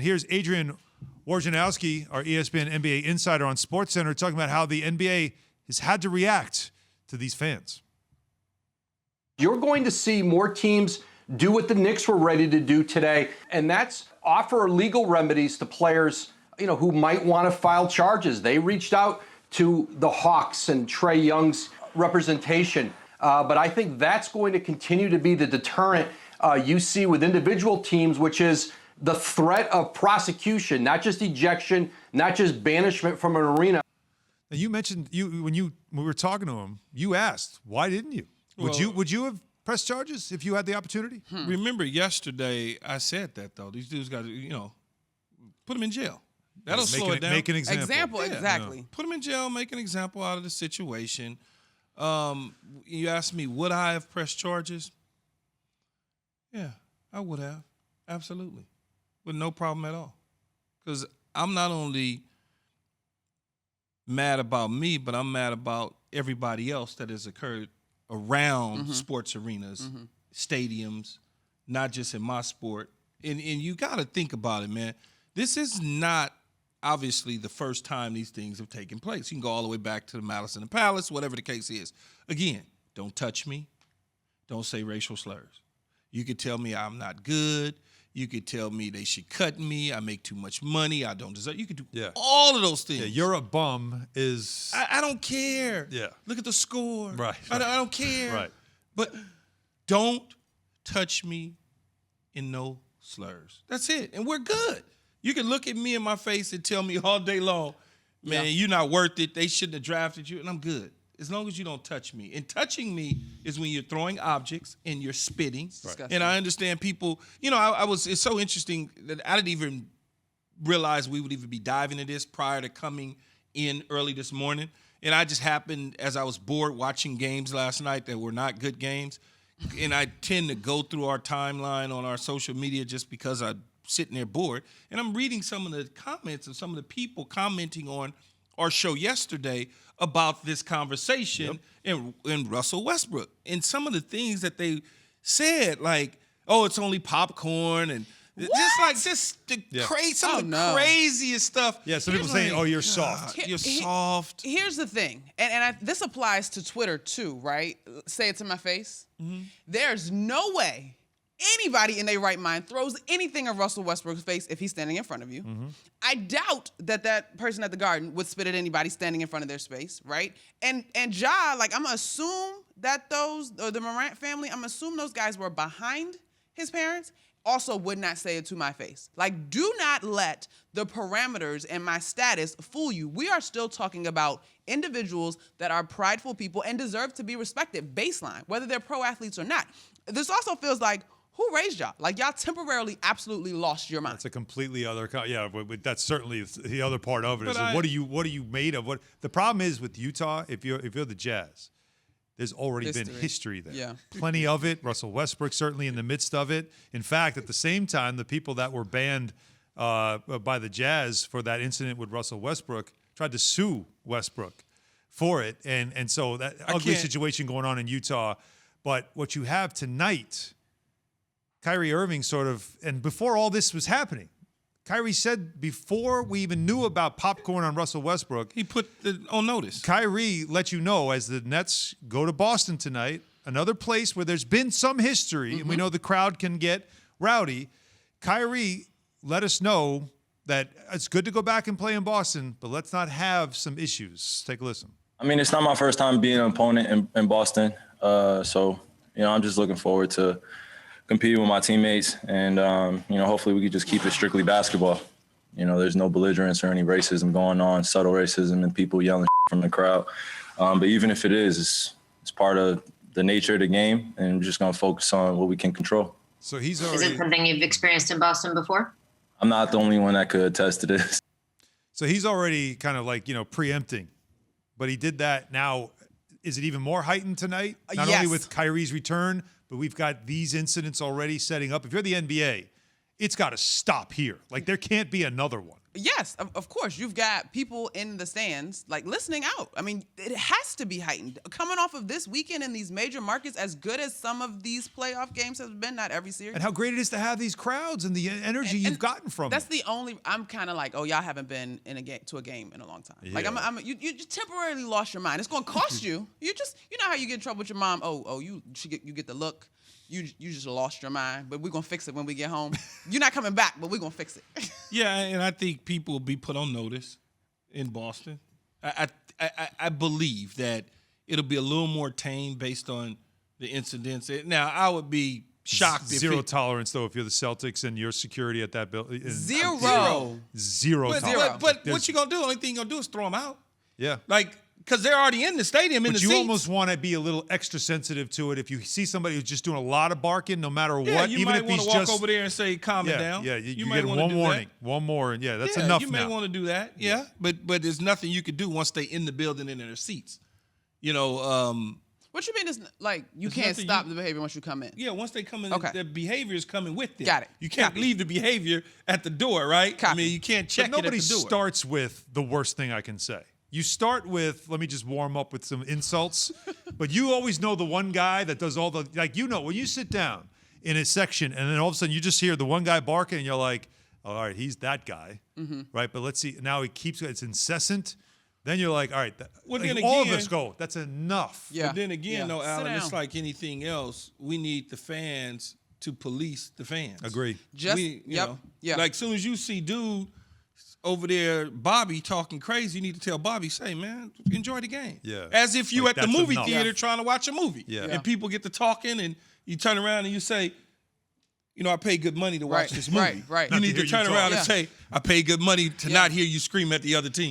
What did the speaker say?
Here's Adrian Wojnarowski, our ESPN NBA insider on SportsCenter, talking about how the NBA has had to react to these fans. You're going to see more teams do what the Knicks were ready to do today, and that's offer legal remedies to players, who might want to file charges. They reached out to the Hawks and Trae Young's representation, but I think that's going to continue to be the deterrent you see with individual teams, which is the threat of prosecution, not just ejection, not just banishment from an arena. Now you mentioned when we were talking to him, you asked, why didn't you? Would you have pressed charges if you had the opportunity? Remember yesterday I said that, though. These dudes got to, put them in jail. That'll slow it down. Make an example. Exactly. Put them in jail, make an example out of the situation. You asked me, would I have pressed charges? Yeah, I would have. Absolutely. With no problem at all. Because I'm not only mad about me, but I'm mad about everybody else that has occurred around sports arenas, stadiums, not just in my sport. And you got to think about it, man. This is not obviously the first time these things have taken place. You can go all the way back to the Malice in the Palace, whatever the case is. Again, don't touch me. Don't say racial slurs. You could tell me I'm not good. You could tell me they should cut me. I make too much money. I don't deserve. You could do all of those things. Yeah, you're a bum is. I don't care. Yeah. Look at the score. Right. I don't care. Right. But don't touch me in no slurs. That's it. And we're good. You can look at me in my face and tell me all day long, man, you're not worth it. They shouldn't have drafted you. And I'm good. As long as you don't touch me. And touching me is when you're throwing objects and you're spitting. Right. And I understand people, it's so interesting that I didn't even realize we would even be diving into this prior to coming in early this morning. And I just happened, as I was bored watching games last night that were not good games, and I tend to go through our timeline on our social media just because I'm sitting there bored, and I'm reading some of the comments of some of the people commenting on our show yesterday about this conversation and Russell Westbrook. And some of the things that they said, like, oh, it's only popcorn, and just the craziest stuff. Yeah, some people saying, oh, you're soft. You're soft. Here's the thing, and this applies to Twitter too, right? Say it to my face. There's no way anybody in their right mind throws anything in Russell Westbrook's face if he's standing in front of you. I doubt that person at the Garden would spit at anybody standing in front of their space, right? And Ja, I'm gonna assume that the Morant family, I'm gonna assume those guys were behind his parents, also would not say it to my face. Do not let the parameters and my status fool you. We are still talking about individuals that are prideful people and deserve to be respected, baseline, whether they're pro athletes or not. This also feels like, who raised y'all? Y'all temporarily absolutely lost your mind. That's a completely other, but that's certainly the other part of it. What are you made of? What the problem is with Utah, if you're the Jazz, there's already been history there. Yeah. Plenty of it. Russell Westbrook certainly in the midst of it. In fact, at the same time, the people that were banned by the Jazz for that incident with Russell Westbrook tried to sue Westbrook for it. And so that ugly situation going on in Utah. But what you have tonight, Kyrie Irving and before all this was happening, Kyrie said before we even knew about popcorn on Russell Westbrook, he put on notice. Kyrie let you know as the Nets go to Boston tonight, another place where there's been some history, and we know the crowd can get rowdy. Kyrie let us know that it's good to go back and play in Boston, but let's not have some issues. Take a listen. I mean, it's not my first time being an opponent in Boston, so I'm just looking forward to competing with my teammates, and hopefully we could just keep it strictly basketball. There's no belligerence or any racism going on, subtle racism and people yelling from the crowd. But even if it is, it's part of the nature of the game, and we're just gonna focus on what we can control. So is it something you've experienced in Boston before? I'm not the only one that could attest to this. So he's already kind of preempting, but he did that. Now, is it even more heightened tonight? Not only with Kyrie's return, but we've got these incidents already setting up. If you're the NBA, it's got to stop here. There can't be another one. Yes, of course. You've got people in the stands, like, listening out. I mean, it has to be heightened. Coming off of this weekend in these major markets, as good as some of these playoff games have been, not every series. And how great it is to have these crowds and the energy you've gotten from That's it. the only, I'm kind of like, oh, y'all haven't been to a game in a long time. Yeah. Like, you temporarily lost your mind. It's going to cost you. You know how you get in trouble with your mom? You get the look. You just lost your mind, but we're going to fix it when we get home. You're not coming back, but we're going to fix it. Yeah, and I think people will be put on notice in Boston. I believe that it'll be a little more tame based on the incidents. Now, I would be shocked if Zero tolerance, though, if you're the Celtics and your security at that building. Zero Tolerance. But what you going to do? The only thing you're going to do is throw them out. Yeah. Like, because they're already in the stadium in the seats. You almost want to be a little extra sensitive to it. If you see somebody who's just doing a lot of barking, no matter what, you even might if want he's to walk just over there and say, calm it down. Yeah, you might get wanna one do warning, that. one more, and that's enough you now. may want to do that, yeah. But there's nothing you could do once they in the building and in their seats. You know, What you mean is, like, you There's can't nothing stop the behavior once you come in? yeah, once they come in, Okay. the behavior is coming with them. Got it. You can't Copy. leave the behavior at the door, right? Copy. I mean, you can't check But it at nobody the door. starts with the worst thing I can say. You start with, let me just warm up with some insults. But you always know the one guy that does all the, like, when you sit down in a section and then all of a sudden you just hear the one guy barking and you're like, oh, all right, he's that guy, right? But let's see, now it's incessant. Then you're like, all right, Well, like, then all of again- us go, that's enough. Yeah. But then again, though, Sit Alan, it's down. like anything else. We need the fans to police the fans. Agree. Like, soon as you see dude over there, Bobby, talking crazy, you need to tell Bobby, say, man, enjoy the game. Yeah. As if you Like, at the that's movie enough. theater Yeah. trying to watch a movie. Yeah. And people get to talking, and you turn around and you say, you know, I pay good money to watch Right, this movie. right. You Not need to to hear turn you around talk. and say, I pay good money to not hear you scream at the other team.